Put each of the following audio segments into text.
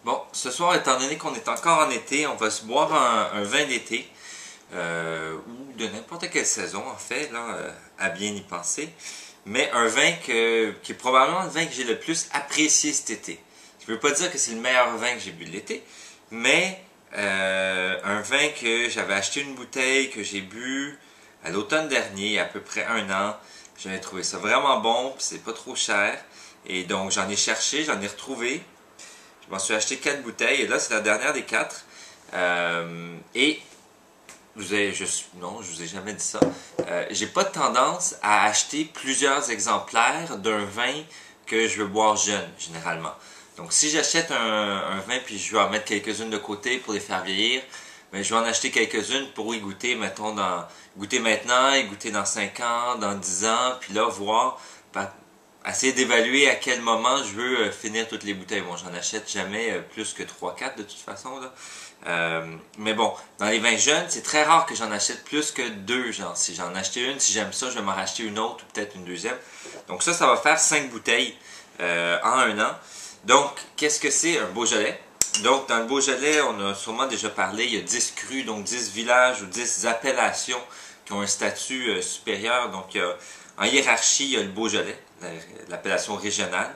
Bon, ce soir, étant donné qu'on est encore en été, on va se boire un vin d'été, ou de n'importe quelle saison en fait, là, à bien y penser. Mais un vin qui est probablement le vin que j'ai le plus apprécié cet été. Je ne veux pas dire que c'est le meilleur vin que j'ai bu de l'été, mais un vin que j'avais acheté une bouteille, que j'ai bu à l'automne dernier, il y a à peu près un an. J'avais trouvé ça vraiment bon, puis c'est pas trop cher. Et donc j'en ai cherché, j'en ai retrouvé. Je m'en suis acheté 4 bouteilles et là c'est la dernière des 4. Et non, je vous ai jamais dit ça. J'ai pas de tendance à acheter plusieurs exemplaires d'un vin que je veux boire jeune, généralement. Donc si j'achète un vin puis je veux en mettre quelques-unes de côté pour les faire vieillir, mais je vais en acheter quelques-unes pour y goûter, mettons, goûter maintenant, y goûter dans 5 ans, dans 10 ans, puis là, voir, essayer d'évaluer à quel moment je veux finir toutes les bouteilles. Bon, j'en achète jamais plus que 3-4 de toute façon, là. Mais bon, dans les vins jeunes, c'est très rare que j'en achète plus que 2. Genre, si j'en achète une, si j'aime ça, je vais m'en racheter une autre ou peut-être une deuxième. Donc ça va faire 5 bouteilles en un an. Donc, qu'est-ce que c'est un Beaujolais? Donc, dans le Beaujolais, on a sûrement déjà parlé, il y a 10 crus, donc 10 villages ou 10 appellations qui ont un statut supérieur. Donc, en hiérarchie, il y a le Beaujolais, l'appellation régionale.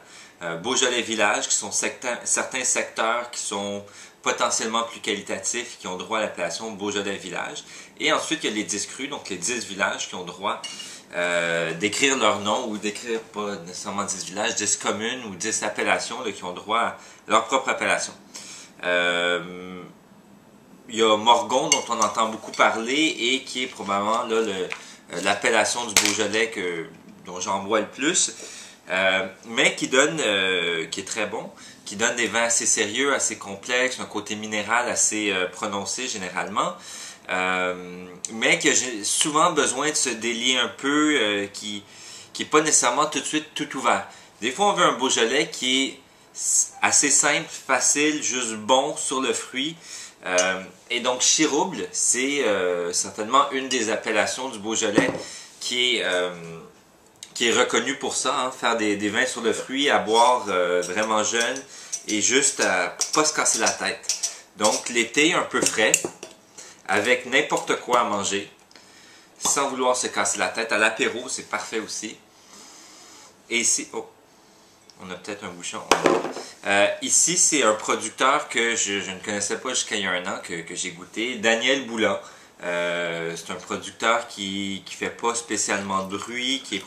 Beaujolais village, qui sont certains secteurs qui sont potentiellement plus qualitatifs, qui ont droit à l'appellation Beaujolais village. Et ensuite, il y a les 10 crus, donc les 10 villages qui ont droit d'écrire leur nom, ou d'écrire pas nécessairement 10 villages, 10 communes ou 10 appellations là, qui ont droit à leur propre appellation. Il y a Morgon dont on entend beaucoup parler et qui est probablement là l'appellation du Beaujolais dont j'en bois le plus, mais qui est très bon, qui donne des vins assez sérieux, assez complexes, un côté minéral assez prononcé généralement, mais qui a souvent besoin de se délier un peu, qui n'est pas nécessairement tout de suite tout ouvert. Des fois on veut un Beaujolais qui est assez simple, facile, juste bon sur le fruit. Et donc Chirouble, c'est certainement une des appellations du Beaujolais qui est reconnue pour ça, hein, faire des vins sur le fruit, à boire vraiment jeune et juste à pas se casser la tête. Donc l'été un peu frais, avec n'importe quoi à manger, sans vouloir se casser la tête. À l'apéro, c'est parfait aussi. Et ici, oh, on a peut-être un bouchon. Ici, c'est un producteur que je ne connaissais pas jusqu'à il y a un an, que j'ai goûté, Daniel Boulan. C'est un producteur qui fait pas spécialement de bruit, qui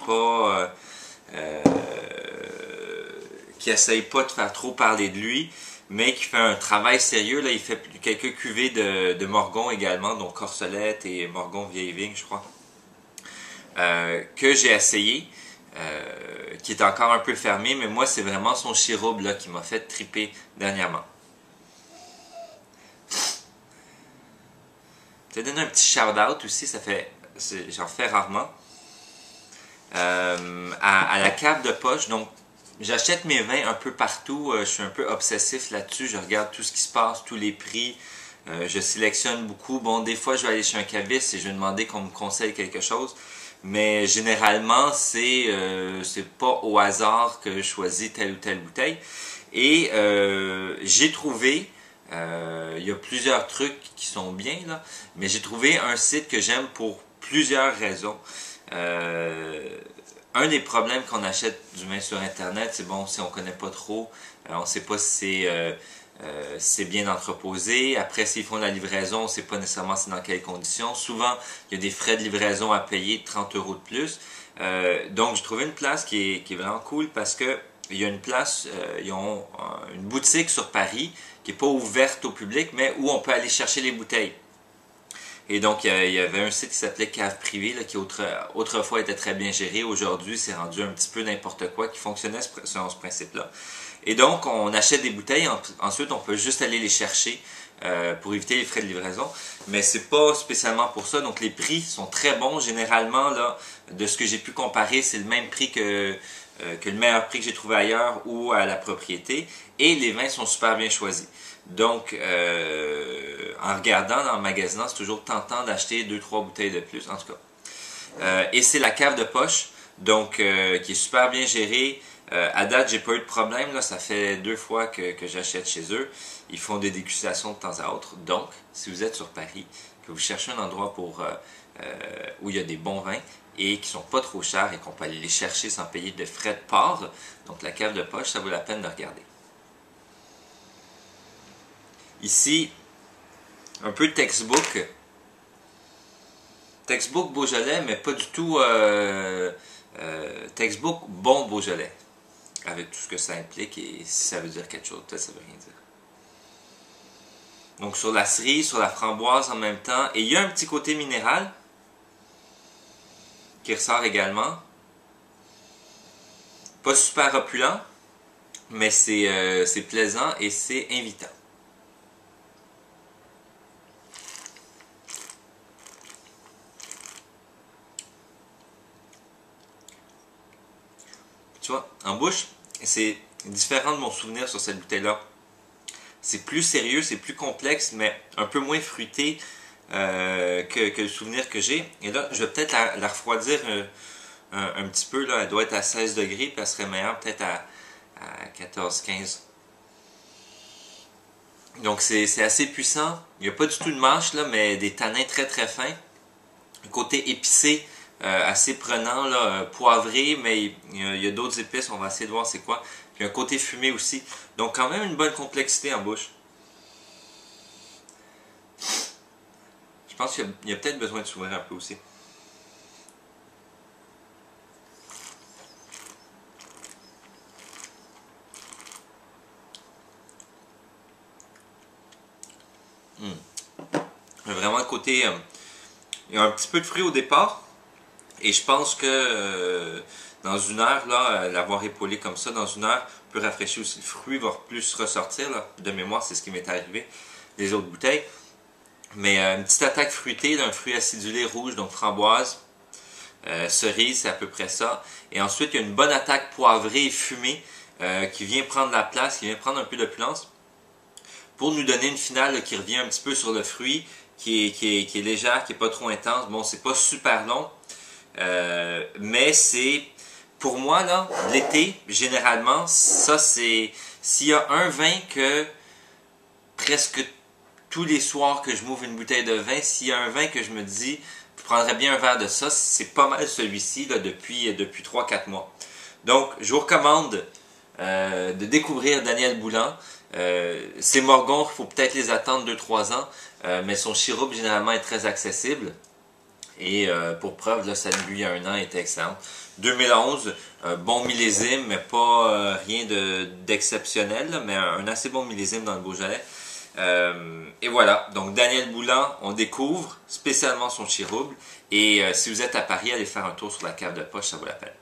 essaye pas de faire trop parler de lui, mais qui fait un travail sérieux. Là, il fait quelques cuvées de Morgon également, donc Corsolette et Morgon Vieille Vigne, je crois, que j'ai essayé. Qui est encore un peu fermé, mais moi c'est vraiment son Chirouble là, qui m'a fait triper dernièrement. Je vais donner un petit shout-out aussi, j'en fais rarement. À la cave de poche, donc j'achète mes vins un peu partout, je suis un peu obsessif là-dessus, je regarde tout ce qui se passe, tous les prix, je sélectionne beaucoup. Bon, des fois je vais aller chez un caviste et je vais demander qu'on me conseille quelque chose. Mais généralement, c'est pas au hasard que je choisis telle ou telle bouteille. Et j'ai trouvé, il y a plusieurs trucs qui sont bien, là, mais j'ai trouvé un site que j'aime pour plusieurs raisons. Un des problèmes qu'on achète du vin sur Internet, c'est bon, si on connaît pas trop, on ne sait pas si c'est bien entreposé. Après, s'ils font la livraison, on ne sait pas nécessairement c'est dans quelles conditions. Souvent, il y a des frais de livraison à payer, 30 € de plus. Donc, j'ai trouvé une place qui est vraiment cool parce que il y a une place, ils ont une boutique sur Paris qui n'est pas ouverte au public, mais où on peut aller chercher les bouteilles. Et donc, il y avait un site qui s'appelait Cave Privée, là, qui autrefois était très bien géré. Aujourd'hui, c'est rendu un petit peu n'importe quoi, qui fonctionnait selon ce principe-là. Et donc, on achète des bouteilles, ensuite on peut juste aller les chercher pour éviter les frais de livraison. Mais c'est pas spécialement pour ça, donc les prix sont très bons. Généralement, là, de ce que j'ai pu comparer, c'est le même prix que le meilleur prix que j'ai trouvé ailleurs ou à la propriété. Et les vins sont super bien choisis. Donc, en regardant dans le magasin, c'est toujours tentant d'acheter 2-3 bouteilles de plus, en tout cas. Et c'est la cave de poche, donc qui est super bien gérée. À date, j'ai pas eu de problème. Là, ça fait 2 fois que j'achète chez eux. Ils font des dégustations de temps à autre. Donc, si vous êtes sur Paris, que vous cherchez un endroit où il y a des bons vins et qui sont pas trop chers et qu'on peut aller les chercher sans payer de frais de port, donc la cave de poche, ça vaut la peine de regarder. Ici, un peu de textbook. Textbook Beaujolais, mais pas du tout textbook bon Beaujolais. Avec tout ce que ça implique et si ça veut dire quelque chose, peut-être ça veut rien dire. Donc sur la cerise, sur la framboise en même temps. Et il y a un petit côté minéral qui ressort également. Pas super opulent, mais c'est plaisant et c'est invitant. Tu vois, en bouche, c'est différent de mon souvenir sur cette bouteille-là. C'est plus sérieux, c'est plus complexe, mais un peu moins fruité que le souvenir que j'ai. Et là, je vais peut-être la refroidir un petit peu. Là. Elle doit être à 16 degrés, puis elle serait meilleure peut-être à 14-15. Donc c'est assez puissant. Il n'y a pas du tout de mâche, là, mais des tanins très très fins. Un côté épicé, assez prenant, là, poivré, mais il y a d'autres épices, on va essayer de voir c'est quoi. Puis un côté fumé aussi. Donc quand même une bonne complexité en bouche. Je pense qu'il y a peut-être besoin de s'ouvrir un peu aussi. Vraiment le côté... il y a un petit peu de fruits au départ. Et je pense que dans une heure, là, l'avoir épaulé comme ça, dans une heure, peut rafraîchir aussi. Le fruit va plus ressortir. Là. De mémoire, c'est ce qui m'est arrivé des autres bouteilles. Mais une petite attaque fruitée d'un fruit acidulé rouge, donc framboise, cerise, c'est à peu près ça. Et ensuite, il y a une bonne attaque poivrée et fumée qui vient prendre la place, qui vient prendre un peu d'opulence pour nous donner une finale là, qui revient un petit peu sur le fruit, qui est légère, qui n'est pas trop intense. Bon, c'est pas super long, mais c'est, pour moi, là, l'été, généralement, ça c'est, s'il y a un vin que presque tous les soirs que je m'ouvre une bouteille de vin, s'il y a un vin que je me dis, je prendrais bien un verre de ça, c'est pas mal celui-ci là, depuis 3-4 mois. Donc, je vous recommande de découvrir Daniel Boulan. Ces morgons, il faut peut-être les attendre 2-3 ans, mais son sirop généralement est très accessible. Et pour preuve, là, celle lui il y a 1 an était excellente. 2011, bon millésime, mais pas rien d'exceptionnel, mais un assez bon millésime dans le Beaujolais. Et voilà, donc Daniel Boulan, on découvre spécialement son chirouble. Et si vous êtes à Paris, allez faire un tour sur la cave de poche, ça vaut la peine.